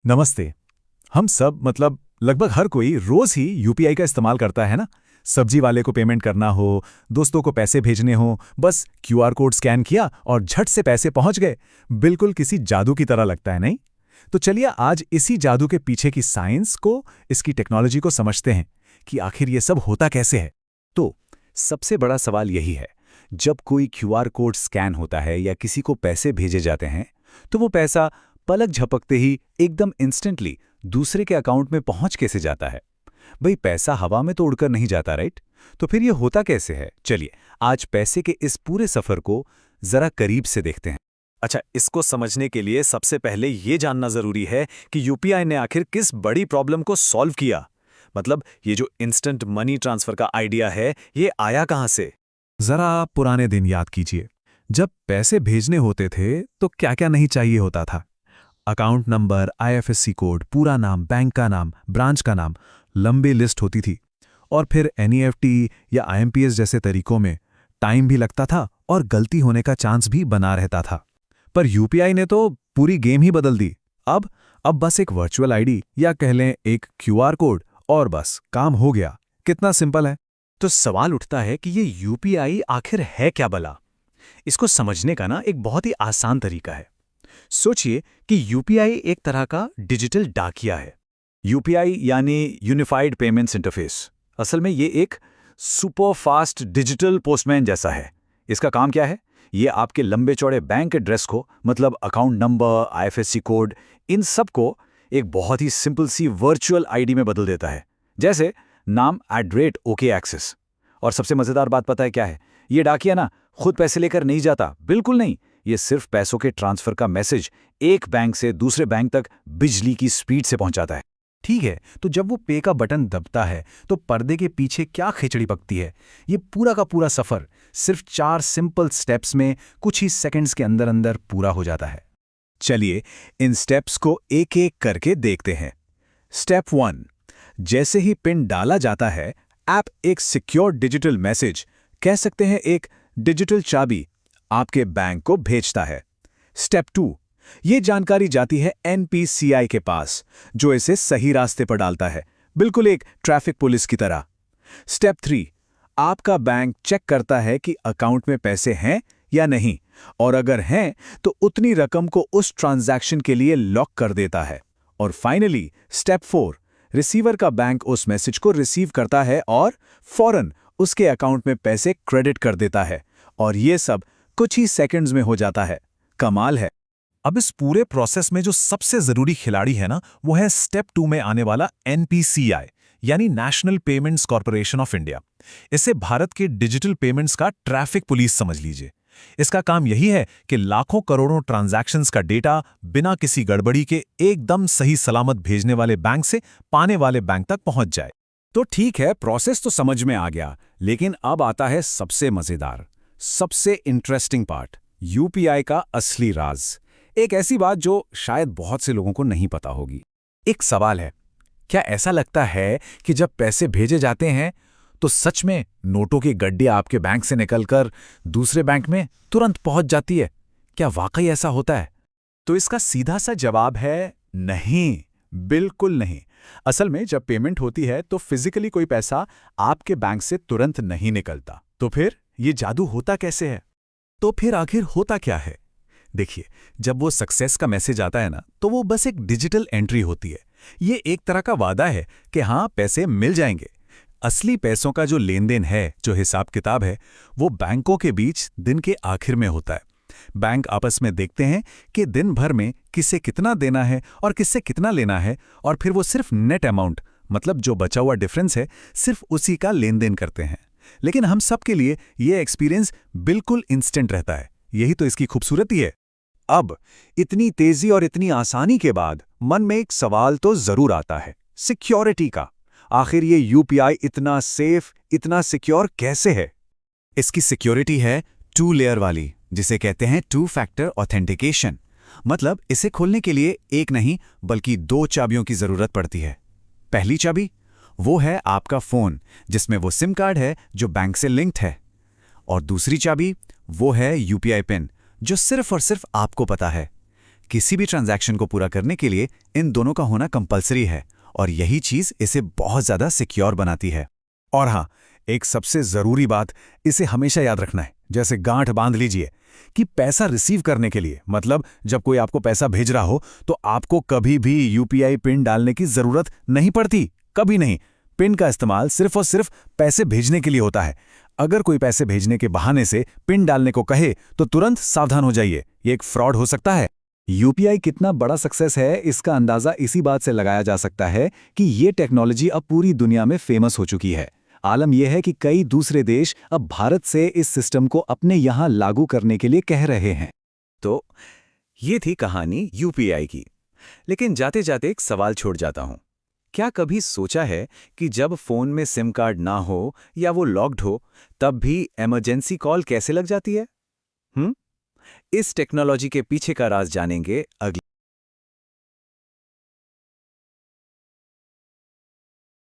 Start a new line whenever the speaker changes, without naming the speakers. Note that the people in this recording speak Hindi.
नमस्ते। हम सब लगभग हर कोई रोज ही यूपीआई का इस्तेमाल करता है ना। सब्जी वाले को पेमेंट करना हो, दोस्तों को पैसे भेजने हो, बस क्यूआर कोड स्कैन किया और झट से पैसे पहुंच गए। बिल्कुल किसी जादू की तरह लगता है, नहीं? तो चलिए आज इसी जादू के पीछे की साइंस को, इसकी टेक्नोलॉजी को समझते हैं कि आखिर ये सब होता कैसे है। तो सबसे बड़ा सवाल यही है, जब कोई क्यूआर कोड स्कैन होता है या किसी को पैसे भेजे जाते हैं, तो वो पैसा पलक झपकते ही एकदम इंस्टेंटली दूसरे के अकाउंट में पहुंच कैसे जाता है? भाई पैसा हवा में तो उड़कर नहीं जाता, राइट? तो फिर ये होता कैसे है? चलिए आज पैसे के इस पूरे सफर को जरा करीब से देखते हैं। अच्छा, इसको समझने के लिए सबसे पहले ये जानना जरूरी है कि यूपीआई ने आखिर किस बड़ी प्रॉब्लम को सॉल्व किया। ये जो इंस्टेंट मनी ट्रांसफर का आइडिया है, ये आया कहां से? जरा आप पुराने दिन याद कीजिए। जब पैसे भेजने होते थे तो क्या क्या नहीं चाहिए होता था? अकाउंट नंबर, आईएफएससी कोड, पूरा नाम, बैंक का नाम, ब्रांच का नाम, लंबी लिस्ट होती थी। और फिर एनईएफटी या आईएमपीएस जैसे तरीकों में टाइम भी लगता था और गलती होने का चांस भी बना रहता था। पर यूपीआई ने तो पूरी गेम ही बदल दी। अब बस एक वर्चुअल आईडी या कह लें एक क्यूआर कोड और बस काम हो गया। कितना सिंपल है। तो सवाल उठता है कि ये यूपीआई आखिर है क्या भला? इसको समझने का ना एक बहुत ही आसान तरीका है। सोचिए कि यूपीआई एक तरह का डिजिटल डाकिया है। यूपीआई यानी यूनिफाइड पेमेंट्स इंटरफेस। असल में ये एक सुपर फास्ट डिजिटल पोस्टमैन जैसा है। इसका काम क्या है? ये आपके लंबे चौड़े बैंक एड्रेस को, अकाउंट नंबर, आईएफएससी कोड, इन सब को एक बहुत ही सिंपल सी वर्चुअल आईडी में बदल देता है। जैसे नाम @OKAccess। और सबसे मजेदार बात पता है क्या है? ये डाकिया ना खुद पैसे लेकर नहीं जाता, बिल्कुल नहीं। ये सिर्फ पैसों के ट्रांसफर का मैसेज एक बैंक से दूसरे बैंक तक बिजली की स्पीड से पहुंचाता है। ठीक है, तो जब वो पे का बटन दबता है तो पर्दे के पीछे क्या खिचड़ी पकती है? ये पूरा का पूरा सफर सिर्फ 4 सिंपल स्टेप्स में कुछ ही सेकंड्स के अंदर अंदर पूरा हो जाता है। चलिए इन स्टेप्स को एक एक करके देखते हैं। स्टेप 1, जैसे ही पिन डाला जाता है, ऐप एक सिक्योर डिजिटल मैसेज, कह सकते हैं एक डिजिटल चाबी, आपके बैंक को भेजता है। स्टेप 2, ये जानकारी जाती है एनपीसीआई के पास, जो इसे सही रास्ते पर डालता है, बिल्कुल एक ट्रैफिक पुलिस की तरह। स्टेप 3, आपका बैंक चेक करता है कि अकाउंट में पैसे हैं या नहीं, और अगर हैं तो उतनी रकम को उस ट्रांजैक्शन के लिए लॉक कर देता है। और फाइनली स्टेप 4, रिसीवर का बैंक उस मैसेज को रिसीव करता है और फौरन उसके अकाउंट में पैसे क्रेडिट कर देता है। और ये सब कुछ ही सेकंड्स में हो जाता है। कमाल है। अब इस पूरे प्रोसेस में जो सबसे जरूरी खिलाड़ी है ना, वो है स्टेप 2 में आने वाला एनपीसीआई, यानी national payments corporation of India. इसे भारत के डिजिटल पेमेंट्स का ट्रैफिक पुलिस समझ लीजिए। इसका काम यही है कि लाखों करोड़ों ट्रांजैक्शंस का डेटा बिना किसी गड़बड़ी के एकदम सही सलामत भेजने वाले बैंक से पाने वाले बैंक तक पहुंच जाए। तो ठीक है, प्रोसेस तो समझ में आ गया, लेकिन अब आता है सबसे मजेदार, सबसे इंटरेस्टिंग पार्ट, यूपीआई का असली राज। एक ऐसी बात जो शायद बहुत से लोगों को नहीं पता होगी। एक सवाल है, क्या ऐसा लगता है कि जब पैसे भेजे जाते हैं तो सच में नोटों की गड्डी आपके बैंक से निकलकर दूसरे बैंक में तुरंत पहुंच जाती है? क्या वाकई ऐसा होता है? तो इसका सीधा सा जवाब है नहीं, बिल्कुल नहीं। असल में जब पेमेंट होती है तो फिजिकली कोई पैसा आपके बैंक से तुरंत नहीं निकलता। तो फिर ये जादू होता कैसे है? तो फिर आखिर होता क्या है? देखिए, जब वो सक्सेस का मैसेज आता है ना, तो वो बस एक डिजिटल एंट्री होती है। ये एक तरह का वादा है कि हाँ, पैसे मिल जाएंगे। असली पैसों का जो लेन देन है, जो हिसाब किताब है, वो बैंकों के बीच दिन के आखिर में होता है। बैंक आपस में देखते हैं कि दिन भर में किसे कितना देना है और किससे कितना लेना है, और फिर वो सिर्फ नेट अमाउंट, जो बचा हुआ डिफरेंस है, सिर्फ उसी का लेन देन करते हैं। लेकिन हम सब के लिए ये एक्सपीरियंस बिल्कुल इंस्टेंट रहता है। यही तो इसकी खूबसूरती है। अब इतनी तेजी और इतनी आसानी के बाद मन में एक सवाल तो जरूर आता है, सिक्योरिटी का। आखिर ये यूपीआई इतना सेफ, इतना सिक्योर कैसे है? इसकी सिक्योरिटी है 2 लेयर वाली, जिसे कहते हैं 2 फैक्टर ऑथेंटिकेशन। इसे खोलने के लिए एक नहीं बल्कि 2 चाबियों की जरूरत पड़ती है। पहली चाबी वो है आपका फोन, जिसमें वो सिम कार्ड है जो बैंक से लिंक्ड है। और दूसरी चाबी वो है यूपीआई पिन, जो सिर्फ और सिर्फ आपको पता है।
किसी भी ट्रांजैक्शन को पूरा करने के लिए इन दोनों का होना कंपलसरी है और यही चीज़ इसे बहुत ज़्यादा सिक्योर बनाती है।
और हाँ, एक सबसे ज़रूरी बात इसे हमेशा याद रखना है, जैसे गांठ बांध लीजिए कि पैसा रिसीव करने के लिए, मतलब जब कोई आपको पैसा भेज रहा हो तो आपको कभी भी यूपीआई पिन डालने की ज़रूरत नहीं पड़ती, कभी नहीं। पिन का इस्तेमाल सिर्फ और सिर्फ पैसे भेजने के लिए होता है। अगर कोई पैसे भेजने के बहाने से पिन डालने को कहे तो तुरंत सावधान हो जाइए, ये एक फ्रॉड हो सकता है। यूपीआई कितना बड़ा सक्सेस है इसका अंदाजा इसी बात से लगाया जा सकता है कि ये टेक्नोलॉजी अब पूरी दुनिया में फेमस हो चुकी है। आलम यह है कि कई दूसरे देश अब भारत से इस सिस्टम को अपने यहाँ लागू करने के लिए कह रहे हैं।
तो ये थी कहानी यूपीआई की। लेकिन जाते जाते एक सवाल छोड़ जाता हूं। क्या कभी सोचा है कि जब फोन में सिम कार्ड ना हो या वो लॉक्ड हो, तब भी इमरजेंसी कॉल कैसे लग जाती है? इस टेक्नोलॉजी के पीछे का राज जानेंगे अगले